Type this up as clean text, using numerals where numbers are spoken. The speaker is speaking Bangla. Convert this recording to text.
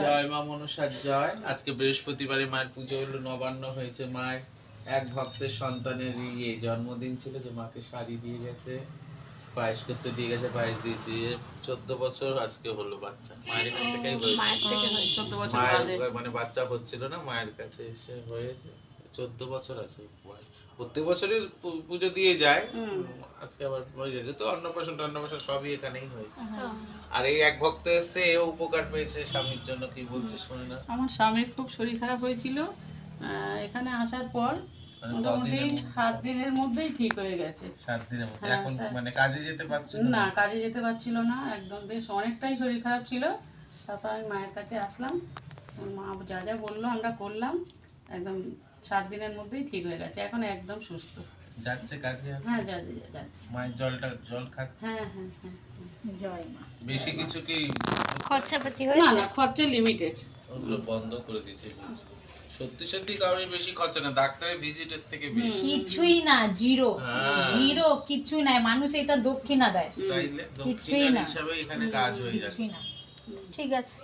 জয় মা মনসার জয়। আজকে বৃহস্পতিবারে মায়ের পুজো হলো, নবান্ন হয়েছে। মায়ের এক ভক্তের সন্তানের জন্মদিন ছিল, যে মাকে শাড়ি দিয়ে গেছে, পায়েস করতে দিয়ে গেছে, পায়েস দিয়েছি। 14 বছর আজকে হলো বাচ্চা, মায়ের এখান থেকেই হয়েছে। 14 বছর মায়ের বাদে মানে বাচ্চা হচ্ছিল না, মায়ের কাছে এসে হয়েছে। 14 বছর আছে বয়স। প্রত্যেক বছরই পুজো দিয়ে যায়, আজকে আবার হয়ে গেছে। তো অন্নপ্রাশন সবই এখানেই হয়েছে। আর এই এক ভক্ত এসে এও উপকার পেয়েছে স্বামীর জন্য। কি বলছে শুনে না? আমার স্বামীর খুব শরীর খারাপ হয়েছিল, এখানে আসার পর মোটামুটি 7 দিনের মধ্যেই ঠিক হয়ে গেছে। 7 দিনের মধ্যে? এখন মানে কাজে যেতে পারছিল না, কাজে যেতে পারছিল না, একদম বেশ অনেকটাই শরীর খারাপ ছিল। তারপর আমি মায়ের কাছে আসলাম, মা যা যা বললো আমরা করলাম, একদম 7 দিনের মধ্যেই ঠিক হয়ে গেছে। এখন একদম সুস্থ। যাচ্ছে কাজে? হ্যাঁ, যাচ্ছে। মায়ের জল খাচ্ছে? হ্যাঁ। জয় মা। বেশি কিছু কি খরচাপাতি না, খরচা লিমিটেড। ওগুলো বন্ধ করে দিয়েছে। সত্যি কারোর বেশি খরচা না, ডাক্তারের ভিজিটের থেকে বেশি কিছুই না, জিরো কিছু নাই। মানুষ এটা দক্ষিণা দেয়, তাইলে দক্ষিণার হিসাবে এখানে কাজ হয়ে যাচ্ছে। ঠিক আছে।